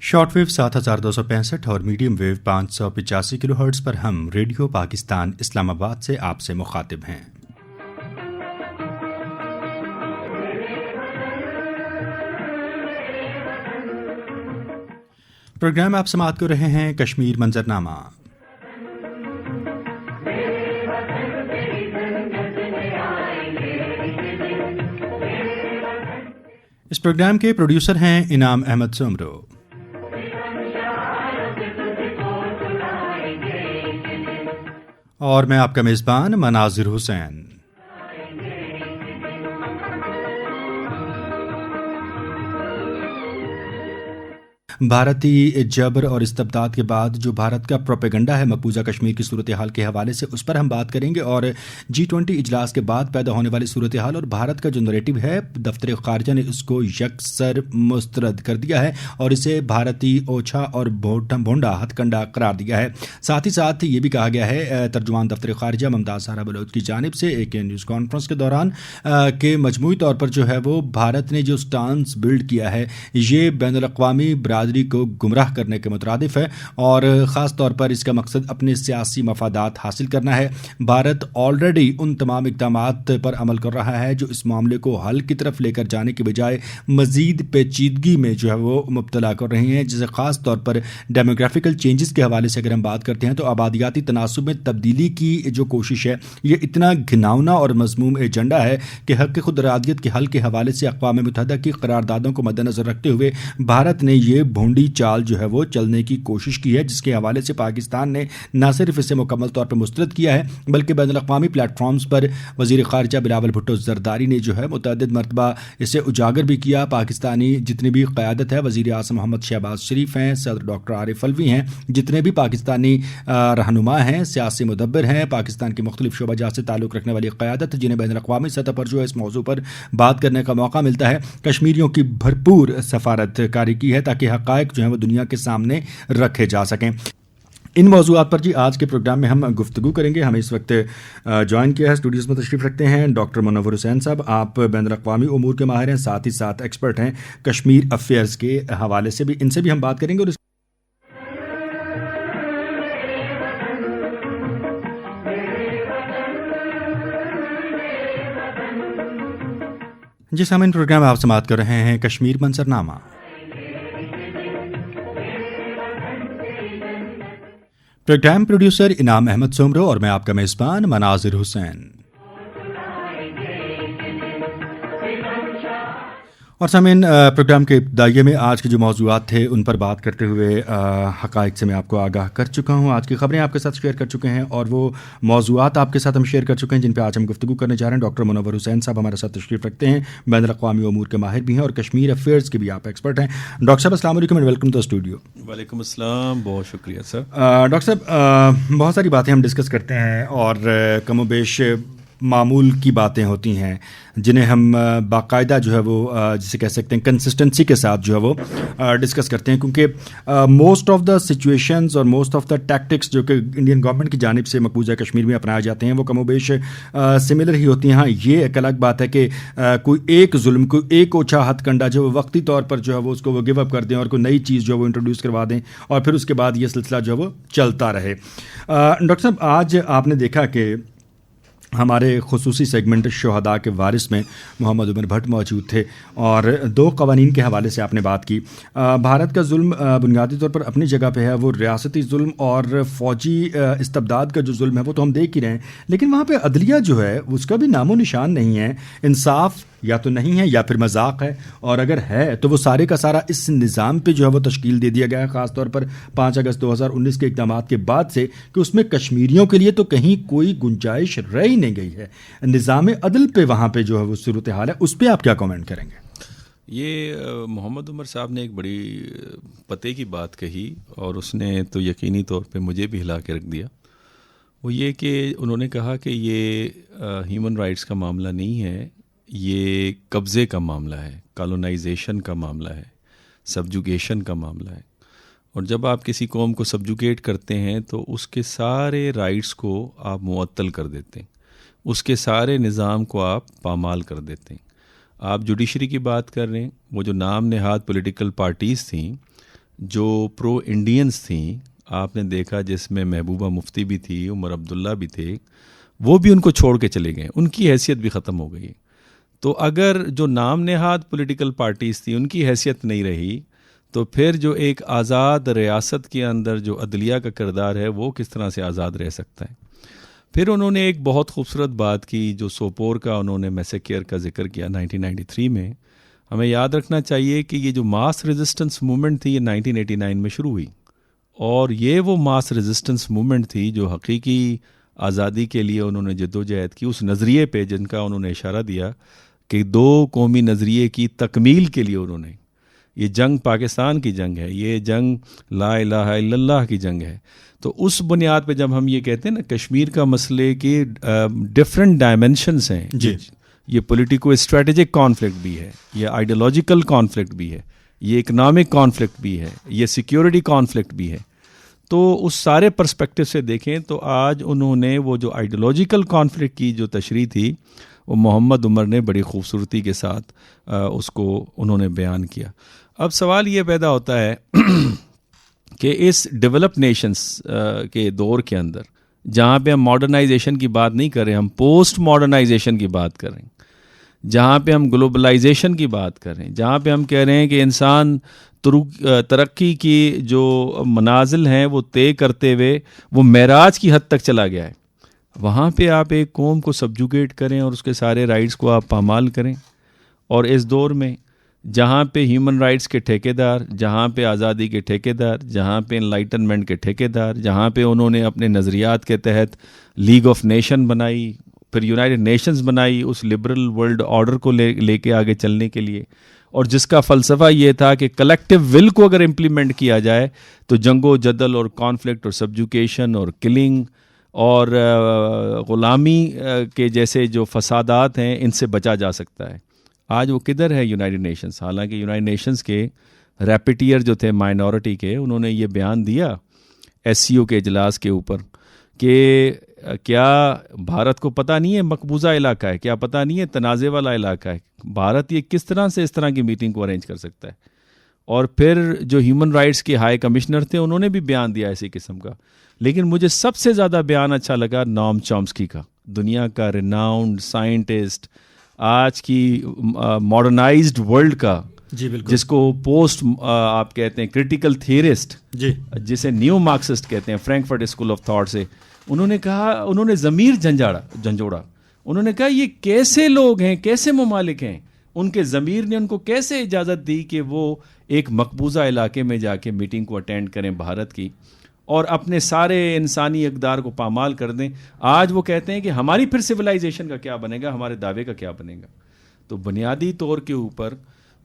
Short wave 7265 اور medium view 585 کلو hertz پر ہم radio Pakistan اسلام آباد سے آپ سے مخاطب ہیں۔ پروگرام آپ سماعت کر رہے ہیں کشمیر منظرنامہ۔ اس پروگرام کے پروڈیوسر ہیں انعام احمد سومرو۔ اور میں آپ کا میزبان مناظر حسین۔ بھارتی جبر اور استبداد کے بعد جو بھارت کا پروپیگنڈا ہے مقبوضہ کشمیر کی صورتحال کے حوالے سے، اس پر ہم بات کریں گے، اور G20 اجلاس کے بعد پیدا ہونے والی صورتحال اور بھارت کا جو نیریٹو ہے، دفتر خارجہ نے اس کو یکسر مسترد کر دیا ہے اور اسے بھارتی اوچھا اور بھونڈا ہتھ کنڈا قرار دیا ہے۔ ساتھ ہی ساتھ یہ بھی کہا گیا ہے ترجمان دفتر خارجہ ممتاز سارا بلوچ کی جانب سے ایک نیوز کانفرنس کے دوران کہ مجموعی طور پر جو ہے وہ بھارت نے جو سٹانس بلڈ کیا ہے یہ بین الاقوامی برادری کو گمراہ کرنے کے مترادف ہے، اور خاص طور پر اس کا مقصد اپنے سیاسی مفادات حاصل کرنا ہے۔ بھارت آلریڈی ان تمام اقدامات پر عمل کر رہا ہے جو اس معاملے کو حل کی طرف لے کر جانے کے بجائے مزید پیچیدگی میں جو ہے وہ مبتلا کر رہے ہیں، جسے خاص طور پر ڈیموگرافیکل چینجز کے حوالے سے اگر ہم بات کرتے ہیں تو آبادیاتی تناسب میں تبدیلی کی جو کوشش ہے یہ اتنا گھناؤنا اور مذموم ایجنڈا ہے کہ حق خود ارادیت کے حل کے حوالے سے اقوام متحدہ کی قراردادوں کو مد نظر رکھتے ہوئے بھارت نے یہ بھونڈی چال جو ہے وہ چلنے کی کوشش کی ہے، جس کے حوالے سے پاکستان نے نہ صرف اسے مکمل طور پر مسترد کیا ہے بلکہ بین الاقوامی پلیٹ فارمز پر وزیر خارجہ بلاول بھٹو زرداری نے جو ہے متعدد مرتبہ اسے اجاگر بھی کیا۔ پاکستانی جتنی بھی قیادت ہے، وزیر اعظم محمد شہباز شریف ہیں، صدر ڈاکٹر عارف الوی ہیں، جتنے بھی پاکستانی رہنما ہیں، سیاسی مدبر ہیں، پاکستان کی مختلف شعبہ جات سے تعلق رکھنے والی قیادت جنہیں بین الاقوامی سطح پر جو ہے اس موضوع پر بات کرنے کا موقع ملتا ہے، کشمیریوں کی بھرپور سفارت کاری کی ہے تاکہ حقائق جو ہیں وہ دنیا کے سامنے رکھے جا سکیں۔ ان موضوعات پر آج کے پروگرام میں ہم گفتگو کریں گے۔ ہمیں اس وقت جوائن کیا ہے، اسٹوڈیوز میں تشریف رکھتے ہیں ڈاکٹر منور حسین صاحب۔ آپ بین الاقوامی امور کے ماہر ہیں، ساتھ ہی ساتھ ایکسپرٹ ہیں کشمیر افیئرز کے حوالے سے بھی، ان سے بھی ہم بات کریں گے۔ اور جس ہم ان پروگرام میں آپ سماعت کر رہے ہیں کشمیر منظرنامہ۔ پروگرام پروڈیوسر انعام احمد سومرو اور میں آپ کا میزبان مناظر حسین۔ اور سامعین، پروگرام کے ابتدائیے میں آج کے جو موضوعات تھے ان پر بات کرتے ہوئے حقائق سے میں آپ کو آگاہ کر چکا ہوں۔ آج کی خبریں آپ کے ساتھ شیئر کر چکے ہیں اور وہ موضوعات آپ کے ساتھ ہم شیئر کر چکے ہیں جن پہ آج ہم گفتگو کرنے جا رہے ہیں۔ ڈاکٹر منور حسین صاحب ہمارے ساتھ تشریف رکھتے ہیں، بین الاقوامی امور کے ماہر بھی ہیں اور کشمیر افیئرز کے بھی آپ ایکسپرٹ ہیں۔ ڈاکٹر صاحب السلام علیکم اینڈ ویلکم ٹو اسٹوڈیو۔ وعلیکم السلام، بہت شکریہ سر۔ ڈاکٹر صاحب، بہت ساری باتیں ہم ڈسکس کرتے ہیں اور کم و بیش معمول کی باتیں ہوتی ہیں جنہیں ہم باقاعدہ جو ہے وہ جسے کہہ سکتے ہیں کنسسٹنسی کے ساتھ جو ہے وہ ڈسکس کرتے ہیں، کیونکہ موسٹ آف دا سچویشنز اور موسٹ آف دا ٹیکٹکس جو کہ انڈین گورنمنٹ کی جانب سے مقبوضہ کشمیر میں اپنائے جاتے ہیں وہ کم و بیش سملر ہی ہوتی ہیں۔ ہاں، یہ ایک الگ بات ہے کہ کوئی ایک ظلم، کوئی ایک اوچھا ہتھ کنڈا جو وقتی طور پر جو ہے وہ اس کو وہ گیو اپ کر دیں اور کوئی نئی چیز جو ہے وہ انٹروڈیوس کروا دیں اور پھر اس کے بعد یہ سلسلہ جو ہے وہ چلتا رہے۔ ڈاکٹر صاحب، آج آپ نے دیکھا کہ ہمارے خصوصی سیگمنٹ شہداء کے وارث میں محمد عمر بھٹ موجود تھے اور دو قوانین کے حوالے سے آپ نے بات کی۔ بھارت کا ظلم بنیادی طور پر اپنی جگہ پہ ہے، وہ ریاستی ظلم اور فوجی استبداد کا جو ظلم ہے وہ تو ہم دیکھ ہی رہے ہیں، لیکن وہاں پہ عدلیہ جو ہے اس کا بھی نام و نشان نہیں ہے۔ انصاف یا تو نہیں ہے یا پھر مذاق ہے، اور اگر ہے تو وہ سارے کا سارا اس نظام پہ جو ہے وہ تشکیل دے دیا گیا ہے، خاص طور پر 5 اگست 2019 کے اقدامات کے بعد سے، کہ اس میں کشمیریوں کے لیے تو کہیں کوئی گنجائش رہ ہی نہیں گئی ہے۔ نظام عدل پہ وہاں پہ جو ہے وہ صورتحال ہے، اس پہ آپ کیا کامنٹ کریں گے؟ یہ محمد عمر صاحب نے ایک بڑی پتے کی بات کہی اور اس نے تو یقینی طور پہ مجھے بھی ہلا کے رکھ دیا۔ وہ یہ کہ انہوں نے کہا کہ یہ ہیومن رائٹس کا معاملہ نہیں ہے، یہ قبضے کا معاملہ ہے، کالونائزیشن کا معاملہ ہے، سبجوگیشن کا معاملہ ہے۔ اور جب آپ کسی قوم کو سبجوگیٹ کرتے ہیں تو اس کے سارے رائٹس کو آپ معطل کر دیتے ہیں، اس کے سارے نظام کو آپ پامال کر دیتے ہیں۔ آپ جوڈیشری کی بات کر رہے ہیں، وہ جو نام نہاد پولیٹیکل پارٹیز تھیں جو پرو انڈینس تھیں، آپ نے دیکھا جس میں محبوبہ مفتی بھی تھی، عمر عبداللہ بھی تھے، وہ بھی ان کو چھوڑ کے چلے گئے، ان کی حیثیت بھی ختم ہو گئی. تو اگر جو نام نہاد پولیٹیکل پارٹیز تھیں ان کی حیثیت نہیں رہی، تو پھر جو ایک آزاد ریاست کے اندر جو عدلیہ کا کردار ہے وہ کس طرح سے آزاد رہ سکتا ہے. پھر انہوں نے ایک بہت خوبصورت بات کی، جو سوپور کا انہوں نے میسیکر کا ذکر کیا 1993 میں. ہمیں یاد رکھنا چاہیے کہ یہ جو ماس ریزسٹنس موومنٹ تھی یہ 1989 میں شروع ہوئی، اور یہ وہ ماس ریزسٹنس موومنٹ تھی جو حقیقی آزادی کے لیے انہوں نے جدوجہد کی، اس نظریے پہ جن کا انہوں نے اشارہ دیا کہ دو قومی نظریے کی تکمیل کے لیے انہوں نے، یہ جنگ پاکستان کی جنگ ہے، یہ جنگ لا الہ الا اللہ کی جنگ ہے. تو اس بنیاد پہ جب ہم یہ کہتے ہیں نا کشمیر کا مسئلے کی ڈفرینٹ ڈائمنشنز ہیں، جی، یہ پولیٹیکو اسٹریٹجک کانفلکٹ بھی ہے، یہ آئیڈیالوجیکل کانفلکٹ بھی ہے، یہ اکنامک کانفلکٹ بھی ہے، یہ سیکیورٹی کانفلکٹ بھی ہے. تو اس سارے پرسپیکٹو سے دیکھیں تو آج انہوں نے وہ جو آئیڈیالوجیکل کانفلکٹ کی جو تشریح تھی وہ محمد عمر نے بڑی خوبصورتی کے ساتھ اس کو انہوں نے بیان کیا. اب سوال یہ پیدا ہوتا ہے کہ اس ڈیولپ نیشنز کے دور کے اندر جہاں پہ ہم ماڈرنائزیشن کی بات نہیں کر رہے، ہم پوسٹ ماڈرنائزیشن کی بات کر رہے ہیں، جہاں پہ ہم گلوبلائزیشن کی بات کر رہے ہیں، جہاں پہ ہم کہہ رہے ہیں کہ انسان ترقی کی جو منازل ہیں وہ طے کرتے ہوئے وہ معراج کی حد تک چلا گیا ہے، وہاں پہ آپ ایک قوم کو سبجوگیٹ کریں اور اس کے سارے رائٹس کو آپ پامال کریں. اور اس دور میں جہاں پہ ہیومن رائٹس کے ٹھیکیدار، جہاں پہ آزادی کے ٹھیکیدار، جہاں پہ انلائٹنمنٹ کے ٹھیکیدار، جہاں پہ انہوں نے اپنے نظریات کے تحت لیگ آف نیشن بنائی، پھر یونائٹڈ نیشنز بنائی اس لبرل ورلڈ آرڈر کو لے کے آگے چلنے کے لیے، اور جس کا فلسفہ یہ تھا کہ کلیکٹیو ول کو اگر امپلیمنٹ کیا جائے تو جنگ و جدل اور کانفلکٹ اور سبجوکیشن اور کلنگ اور غلامی کے جیسے جو فسادات ہیں ان سے بچا جا سکتا ہے. آج وہ کدھر ہے یونائٹڈ نیشنز؟ حالانکہ یونائٹڈ نیشنز کے ریپیٹیئر جو تھے مائنورٹی کے، انہوں نے یہ بیان دیا ایس سی او کے اجلاس کے اوپر کہ کیا بھارت کو پتہ نہیں ہے مقبوضہ علاقہ ہے، کیا پتہ نہیں ہے تنازع والا علاقہ ہے، بھارت یہ کس طرح سے اس طرح کی میٹنگ کو ارینج کر سکتا ہے. اور پھر جو ہیومن رائٹس کے ہائی کمشنر تھے انہوں نے بھی بیان دیا اسی قسم کا. لیکن مجھے سب سے زیادہ بیان اچھا لگا نام چومسکی کا، دنیا کا ریناؤنڈ سائنٹسٹ، آج کی ماڈرنائزڈ ورلڈ کا، جی بالکل، جس کو پوسٹ آپ کہتے ہیں کریٹیکل تھیورسٹ، جی جسے نیو مارکسسٹ کہتے ہیں، فرینکفرٹ اسکول آف تھاٹ سے، انہوں نے کہا، انہوں نے ضمیر جھنجھوڑا، انہوں نے کہا یہ کیسے لوگ ہیں، کیسے ممالک ہیں، ان کے ضمیر نے ان کو کیسے اجازت دی کہ وہ ایک مقبوضہ علاقے میں جا کے میٹنگ کو اٹینڈ کریں بھارت کی اور اپنے سارے انسانی اقدار کو پامال کر دیں. آج وہ کہتے ہیں کہ ہماری پھر سویلائزیشن کا کیا بنے گا، ہمارے دعوے کا کیا بنے گا. تو بنیادی طور کے اوپر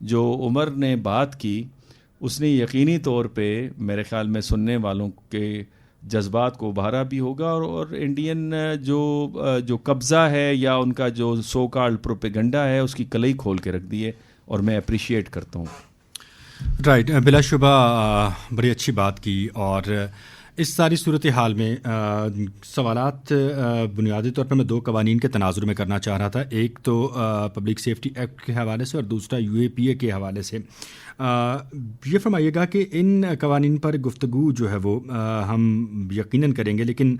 جو عمر نے بات کی اس نے یقینی طور پہ میرے خیال میں سننے والوں کے جذبات کو ابھارا بھی ہوگا، اور انڈین جو قبضہ ہے یا ان کا جو سو کالڈ پروپیگنڈا ہے اس کی کلئی کھول کے رکھ دی ہے، اور میں اپریشیٹ کرتا ہوں. رائٹ، بلا شبہ بڑی اچھی بات کی. اور اس ساری صورتحال میں سوالات بنیادی طور پر میں دو قوانین کے تناظر میں کرنا چاہ رہا تھا. ایک تو پبلک سیفٹی ایکٹ کے حوالے سے اور دوسرا یو اے پی اے کے حوالے سے. یہ فرمائیے گا کہ ان قوانین پر گفتگو جو ہے وہ ہم یقیناً کریں گے، لیکن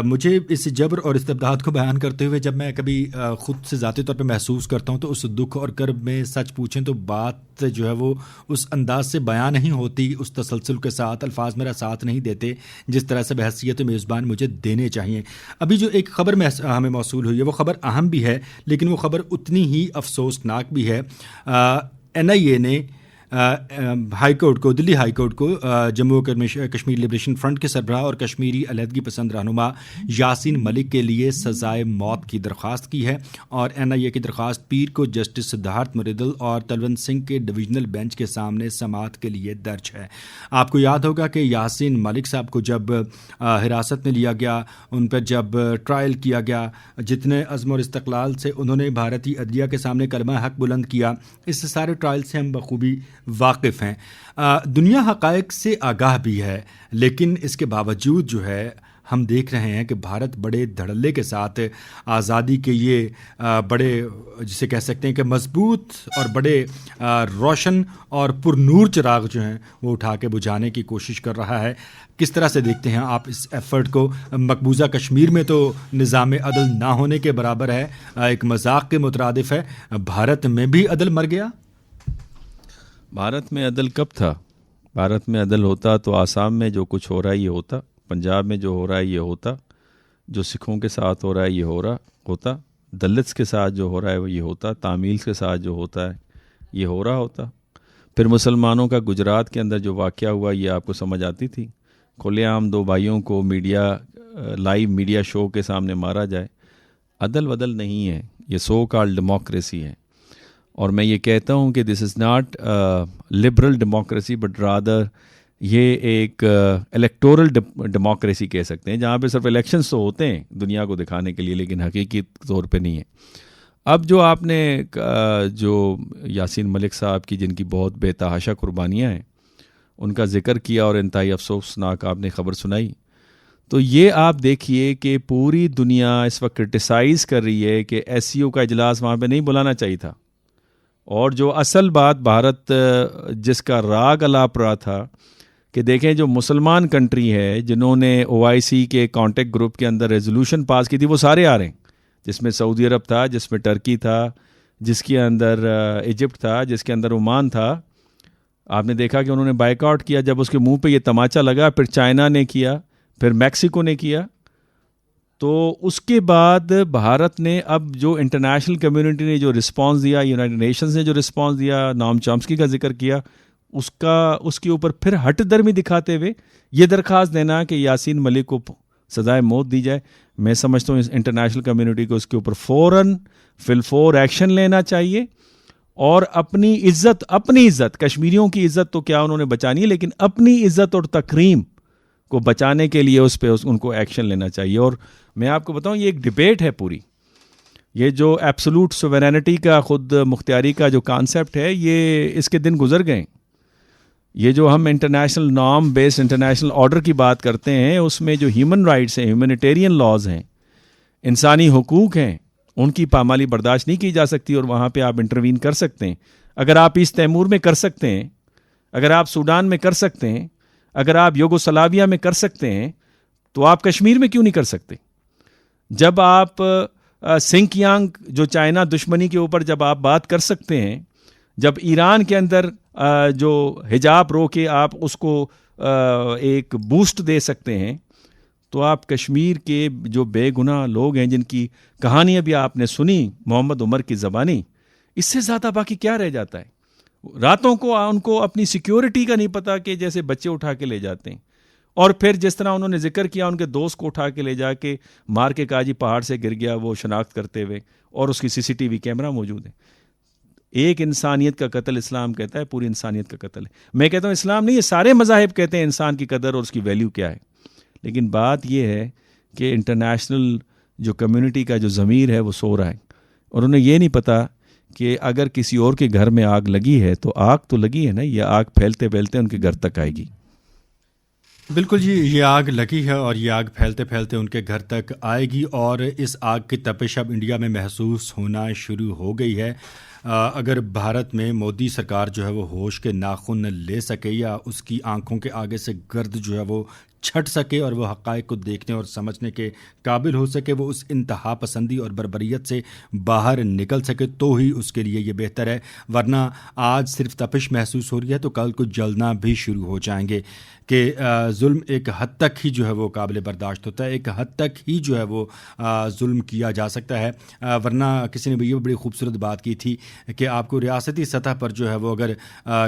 مجھے اس جبر اور استبداد کو بیان کرتے ہوئے جب میں کبھی خود سے ذاتی طور پہ محسوس کرتا ہوں تو اس دکھ اور کرب میں سچ پوچھیں تو بات جو ہے وہ اس انداز سے بیان نہیں ہوتی، اس تسلسل کے ساتھ الفاظ میرا ساتھ نہیں دیتے جس طرح سے بحیثیت میزبان مجھے دینے چاہیے. ابھی جو ایک خبر ہمیں موصول ہوئی ہے وہ خبر اہم بھی ہے، لیکن وہ خبر اتنی ہی افسوسناک بھی ہے. NIA نے ہائی کورٹ کو، دلی ہائی کورٹ کو جموں کشمیر لبریشن فرنٹ کے سربراہ اور کشمیری علیحدگی پسند رہنما یاسین ملک کے لیے سزائے موت کی درخواست کی ہے. اور NIA کی درخواست پیر کو جسٹس سدھارتھ مریدل اور تلونت سنگھ کے ڈویژنل بینچ کے سامنے سماعت کے لیے درج ہے. آپ کو یاد ہوگا کہ یاسین ملک صاحب کو جب حراست میں لیا گیا، ان پر جب ٹرائل کیا گیا، جتنے عزم اور استقلال سے انہوں نے بھارتی عدلیہ کے سامنے کلمہ حق بلند کیا، اس سارے ٹرائل سے ہم بخوبی واقف ہیں. دنیا حقائق سے آگاہ بھی ہے، لیکن اس کے باوجود جو ہے ہم دیکھ رہے ہیں کہ بھارت بڑے دھڑلے کے ساتھ آزادی کے یہ بڑے جسے کہہ سکتے ہیں کہ مضبوط اور بڑے روشن اور پر نور چراغ جو ہیں وہ اٹھا کے بجھانے کی کوشش کر رہا ہے. کس طرح سے دیکھتے ہیں آپ اس ایفرٹ کو؟ مقبوضہ کشمیر میں تو نظام عدل نہ ہونے کے برابر ہے, ایک مذاق کے مترادف ہے. بھارت میں بھی عدل مر گیا؟ بھارت میں عدل کب تھا؟ بھارت میں عدل ہوتا تو آسام میں جو کچھ ہو رہا ہے یہ ہوتا, پنجاب میں جو ہو رہا ہے یہ ہوتا, جو سکھوں کے ساتھ ہو رہا ہے یہ ہوتا, دلتس کے ساتھ جو ہو رہا ہے وہ یہ ہوتا, تامل کے ساتھ جو ہوتا ہے یہ ہو رہا ہوتا. پھر مسلمانوں کا گجرات کے اندر جو واقعہ ہوا یہ آپ کو سمجھ آتی تھی؟ کھلے عام 2 بھائیوں کو لائیو میڈیا شو کے سامنے مارا جائے. عدل ودل نہیں ہے, یہ سو کال ڈیموکریسی ہے. اور میں یہ کہتا ہوں کہ this is not liberal democracy but rather یہ ایک الیکٹورل ڈیموکریسی کہہ سکتے ہیں, جہاں پہ صرف الیکشنز تو ہوتے ہیں دنیا کو دکھانے کے لیے, لیکن حقیقی طور پہ نہیں ہے. اب جو آپ نے جو یاسین ملک صاحب کی جن کی بہت بے تحاشا قربانیاں ہیں ان کا ذکر کیا اور انتہائی افسوسناک آپ نے خبر سنائی, تو یہ آپ دیکھیے کہ پوری دنیا اس وقت کرٹیسائز کر رہی ہے کہ ایس سی او کا اجلاس وہاں پہ نہیں بلانا چاہیے تھا. اور جو اصل بات بھارت جس کا راگ الاپ رہا تھا کہ دیکھیں جو مسلمان کنٹری ہے جنہوں نے OIC کے کانٹیکٹ گروپ کے اندر ریزولوشن پاس کی تھی وہ سارے آ رہے ہیں, جس میں سعودی عرب تھا, جس میں ٹرکی تھا, جس کے اندر ایجپٹ تھا, جس کے اندر عمان تھا. آپ نے دیکھا کہ انہوں نے بائیک آؤٹ کیا جب اس کے منہ پہ یہ تماچا لگا, پھر چائنا نے کیا, پھر میکسیکو نے کیا. تو اس کے بعد بھارت نے اب جو انٹرنیشنل کمیونٹی نے جو رسپانس دیا, یونائٹڈ نیشنز نے جو رسپانس دیا, نام چامسکی کا ذکر کیا, اس کے اوپر پھر ہٹ درمی دکھاتے ہوئے یہ درخواست دینا کہ یاسین ملک کو سزائے موت دی جائے. میں سمجھتا ہوں انٹرنیشنل کمیونٹی کو اس کے اوپر فوراً فور ایکشن لینا چاہیے اور اپنی عزت کشمیریوں کی عزت تو کیا انہوں نے بچانی ہے, لیکن اپنی عزت اور تکریم کو بچانے کے لیے اس پہ ان کو ایکشن لینا چاہیے. اور میں آپ کو بتاؤں یہ ایک ڈیبیٹ ہے پوری, یہ جو ایبسولوٹ سوورینٹی کا خود مختاری کا جو کانسیپٹ ہے یہ اس کے دن گزر گئے. یہ جو ہم international norm based international order کی بات کرتے ہیں اس میں جو ہیومن رائٹس ہیں, ہیومینیٹیرین لاز ہیں, انسانی حقوق ہیں, ان کی پامالی برداشت نہیں کی جا سکتی اور وہاں پہ آپ انٹروین کر سکتے ہیں. اگر آپ ایسٹ تیمور میں کر سکتے ہیں, اگر آپ سوڈان میں کر سکتے ہیں, اگر آپ یوگوسلاویہ میں کر سکتے ہیں تو آپ کشمیر میں کیوں نہیں کر سکتے؟ جب آپ سنکیانگ جو چائنا دشمنی کے اوپر جب آپ بات کر سکتے ہیں, جب ایران کے اندر جو حجاب رو کے آپ اس کو ایک بوسٹ دے سکتے ہیں, تو آپ کشمیر کے جو بے گناہ لوگ ہیں جن کی کہانی ابھی آپ نے سنی محمد عمر کی زبانی, اس سے زیادہ باقی کیا رہ جاتا ہے؟ راتوں کو ان کو اپنی سیکیورٹی کا نہیں پتا کہ جیسے بچے اٹھا کے لے جاتے ہیں. اور پھر جس طرح انہوں نے ذکر کیا ان کے دوست کو اٹھا کے لے جا کے مار کے کہا جی پہاڑ سے گر گیا, وہ شناخت کرتے ہوئے, اور اس کی CCTV کیمرہ موجود ہے. ایک انسانیت کا قتل اسلام کہتا ہے, پوری انسانیت کا قتل ہے. میں کہتا ہوں اسلام نہیں, یہ سارے مذاہب کہتے ہیں انسان کی قدر اور اس کی ویلیو کیا ہے. لیکن بات یہ ہے کہ انٹرنیشنل جو کمیونٹی کا جو ضمیر ہے وہ سو رہا ہے, اور انہیں یہ نہیں پتا کہ اگر کسی اور کے گھر میں آگ لگی ہے تو آگ تو لگی ہے نا, یہ آگ پھیلتے پھیلتے ان کے گھر تک آئے گی. بالکل جی, یہ آگ لگی ہے اور یہ آگ پھیلتے پھیلتے ان کے گھر تک آئے گی, اور اس آگ کی تپش اب انڈیا میں محسوس ہونا شروع ہو گئی ہے. اگر بھارت میں مودی سرکار جو ہے وہ ہوش کے ناخن لے سکے یا اس کی آنکھوں کے آگے سے گرد جو ہے وہ چھٹ سکے اور وہ حقائق کو دیکھنے اور سمجھنے کے قابل ہو سکے, وہ اس انتہا پسندی اور بربریت سے باہر نکل سکے, تو ہی اس کے لیے یہ بہتر ہے. ورنہ آج صرف تپش محسوس ہو رہی ہے تو کل کو جلنا بھی شروع ہو جائیں گے کہ ظلم ایک حد تک ہی جو ہے وہ قابل برداشت ہوتا ہے, ایک حد تک ہی جو ہے وہ ظلم کیا جا سکتا ہے. ورنہ کسی نے بھی یہ بڑی خوبصورت بات کی تھی کہ آپ کو ریاستی سطح پر جو ہے وہ اگر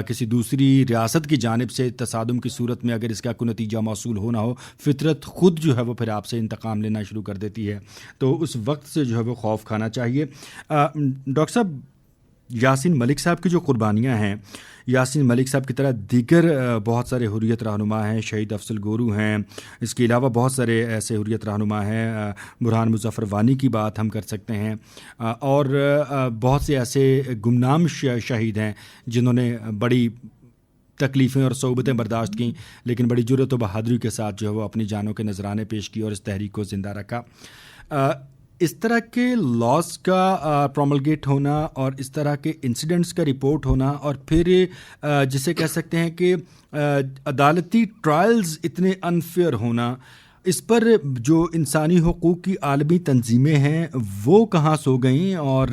کسی دوسری ریاست کی جانب سے تصادم کی صورت میں اگر اس کا کوئی نتیجہ موصول ہونا ہو, فطرت خود جو ہے وہ پھر آپ سے انتقام لینا شروع کر دیتی ہے. تو اس وقت سے جو ہے وہ خوف کھانا چاہیے. ڈاکٹر صاحب, یاسین ملک صاحب کی جو قربانیاں ہیں, یاسین ملک صاحب کی طرح دیگر بہت سارے حریت رہنما ہیں, شہید افضل گورو ہیں, اس کے علاوہ بہت سارے ایسے حریت رہنما ہیں, برہان مظفر وانی کی بات ہم کر سکتے ہیں, اور بہت سے ایسے گمنام شہید ہیں جنہوں نے بڑی تکلیفیں اور صعوبتیں برداشت کیں، لیکن بڑی جرأت و بہادری کے ساتھ جو ہے وہ اپنی جانوں کے نذرانے پیش کیے اور اس تحریک کو زندہ رکھا۔ اس طرح کے لاس کا پروملگیٹ ہونا اور اس طرح کے انسیڈنٹس کا رپورٹ ہونا اور پھر جسے کہہ سکتے ہیں کہ عدالتی ٹرائلز اتنے انفیئر ہونا، اس پر جو انسانی حقوق کی عالمی تنظیمیں ہیں وہ کہاں سو گئیں اور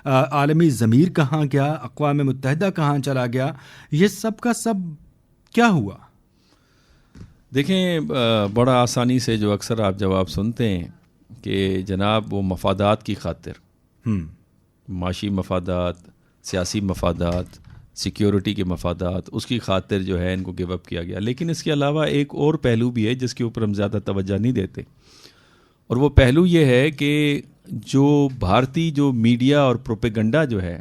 عالمی ضمیر کہاں گیا، اقوام متحدہ کہاں چلا گیا، یہ سب کا سب کیا ہوا؟ دیکھیں، بڑا آسانی سے جو اکثر آپ جواب سنتے ہیں کہ جناب وہ مفادات کی خاطر، معاشی مفادات، سیاسی مفادات، سیکیورٹی کے مفادات، اس کی خاطر جو ہے ان کو گیو اپ کیا گیا۔ لیکن اس کے علاوہ ایک اور پہلو بھی ہے جس کے اوپر ہم زیادہ توجہ نہیں دیتے، اور وہ پہلو یہ ہے کہ جو بھارتی جو میڈیا اور پروپیگنڈا جو ہے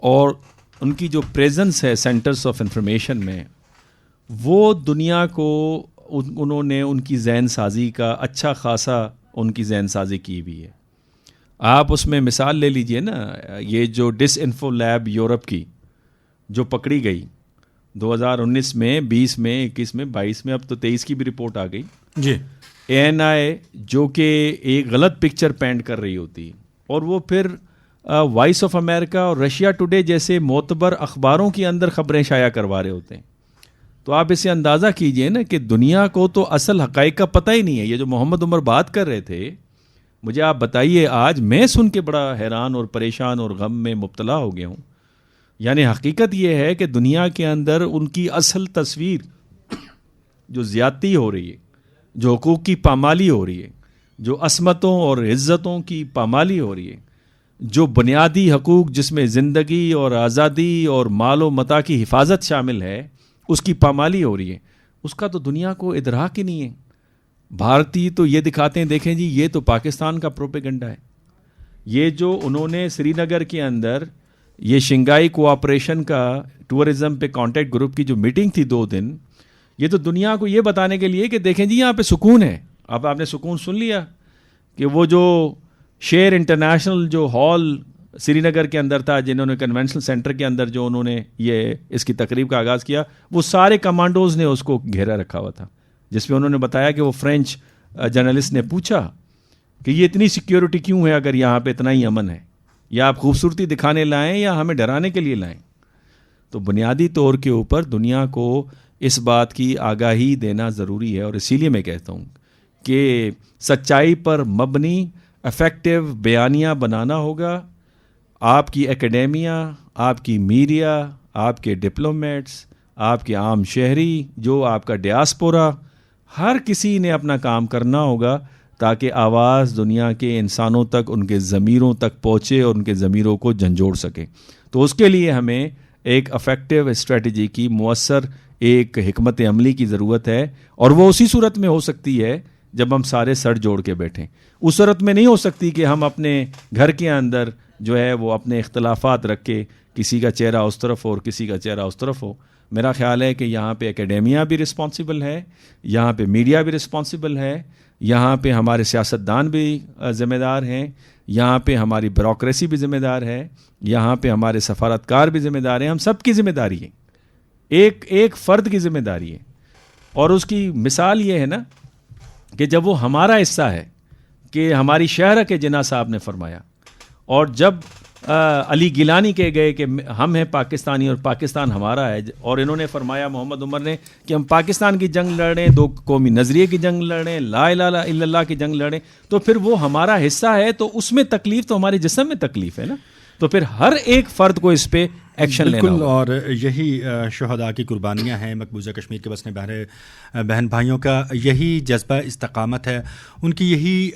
اور ان کی جو پریزنس ہے سینٹرز آف انفارمیشن میں، وہ دنیا کو انہوں نے ان کی ذہن سازی کا اچھا خاصا ان کی ذہن سازی کی ہوئی ہے۔ آپ اس میں مثال لے لیجئے نا، یہ جو ڈس انفو لیب یورپ کی جو پکڑی گئی 2019 میں، 20 میں، 21 میں، 22 میں، اب تو 23 کی بھی رپورٹ آ گئی جی، ANI جو کہ ایک غلط پکچر پینٹ کر رہی ہوتی، اور وہ پھر وائس آف امریکہ اور رشیا ٹوڈے جیسے معتبر اخباروں کے اندر خبریں شائع کروا رہے ہوتے ہیں۔ تو آپ اسے اندازہ کیجئے نا کہ دنیا کو تو اصل حقائق کا پتہ ہی نہیں ہے۔ یہ جو محمد عمر بات کر رہے تھے، مجھے آپ بتائیے، آج میں سن کے بڑا حیران اور پریشان اور غم میں مبتلا ہو گیا ہوں۔ یعنی حقیقت یہ ہے کہ دنیا کے اندر ان کی اصل تصویر جو زیادتی ہو رہی ہے، جو حقوق کی پامالی ہو رہی ہے، جو عصمتوں اور عزتوں کی پامالی ہو رہی ہے، جو بنیادی حقوق جس میں زندگی اور آزادی اور مال و متاع کی حفاظت شامل ہے، اس کی پامالی ہو رہی ہے، اس کا تو دنیا کو ادراک ہی نہیں ہے۔ بھارتی تو یہ دکھاتے ہیں، دیکھیں جی یہ تو پاکستان کا پروپیگنڈا ہے۔ یہ جو انہوں نے سری نگر کے اندر یہ شنگھائی کوآپریشن کا ٹورزم پہ کانٹیکٹ گروپ کی جو میٹنگ تھی 2 دن، یہ تو دنیا کو یہ بتانے کے لیے کہ دیکھیں جی یہاں پہ سکون ہے۔ اب آپ نے سکون سن لیا کہ وہ جو شیر انٹرنیشنل جو ہال سری نگر کے اندر تھا، جنہوں نے کنونشنل سینٹر کے اندر جو انہوں نے یہ اس کی تقریب کا آغاز کیا، وہ سارے کمانڈوز نے اس کو گھیرا رکھا ہوا تھا، جس میں انہوں نے بتایا کہ وہ فرینچ جرنلسٹ نے پوچھا کہ یہ اتنی سیکیورٹی کیوں ہے اگر یہاں پہ اتنا ہی امن ہے؟ یا آپ خوبصورتی دکھانے لائیں یا ہمیں ڈرانے کے لیے لائیں؟ تو بنیادی طور کے اوپر دنیا کو اس بات کی آگاہی دینا ضروری ہے، اور اسی لیے میں کہتا ہوں کہ سچائی پر مبنی افیکٹو بیانیہ بنانا ہوگا۔ آپ کی اکیڈیمیا، آپ کی میڈیا، آپ کے ڈپلومیٹس، آپ کے عام شہری، جو آپ کا ڈیاسپورا، ہر کسی نے اپنا کام کرنا ہوگا تاکہ آواز دنیا کے انسانوں تک، ان کے ضمیروں تک پہنچے اور ان کے ضمیروں کو جھنجھوڑ سکے۔ تو اس کے لیے ہمیں ایک افیکٹو اسٹریٹجی کی مؤثر ایک حکمت عملی کی ضرورت ہے، اور وہ اسی صورت میں ہو سکتی ہے جب ہم سارے سر جوڑ کے بیٹھیں۔ اس صورت میں نہیں ہو سکتی کہ ہم اپنے گھر کے اندر جو ہے وہ اپنے اختلافات رکھ کے کسی کا چہرہ اس طرف ہو اور کسی کا چہرہ اس طرف ہو۔ میرا خیال ہے کہ یہاں پہ اکیڈیمیا بھی رسپانسبل ہے، یہاں پہ میڈیا بھی رسپانسبل ہے، یہاں پہ ہمارے سیاستدان بھی ذمہ دار ہیں، یہاں پہ ہماری بیوروکریسی بھی ذمہ دار ہے، یہاں پہ ہمارے سفارتکار بھی ذمہ دار ہیں۔ ہم سب کی ذمہ داری ہے، ایک فرد کی ذمہ داری ہے۔ اور اس کی مثال یہ ہے نا کہ جب وہ ہمارا حصہ ہے، کہ ہماری شہرہ کے جناح صاحب نے فرمایا، اور جب علی گیلانی کہہ گئے کہ ہم ہیں پاکستانی اور پاکستان ہمارا ہے، اور انہوں نے فرمایا محمد عمر نے کہ ہم پاکستان کی جنگ لڑ رہے ہیں، 2 قومی نظریے کی جنگ لڑ رہے ہیں، لا الہ الا اللہ کی جنگ لڑ رہے ہیں، تو پھر وہ ہمارا حصہ ہے، تو اس میں تکلیف تو ہمارے جسم میں تکلیف ہے نا، تو پھر ہر ایک فرد کو اس پہ ایکشن لینا ہوگا۔ اور یہی شہداء کی قربانیاں ہیں، مقبوضہ کشمیر کے بسنے بہن بھائیوں کا یہی جذبہ استقامت ہے، ان کی یہی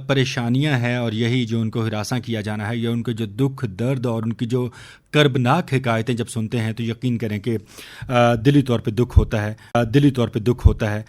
پریشانیاں ہیں، اور یہی جو ان کو ہراساں کیا جانا ہے، یا ان کے جو دکھ درد اور ان کی جو کربناک حکایتیں جب سنتے ہیں تو یقین کریں کہ دلی طور پہ دکھ ہوتا ہے،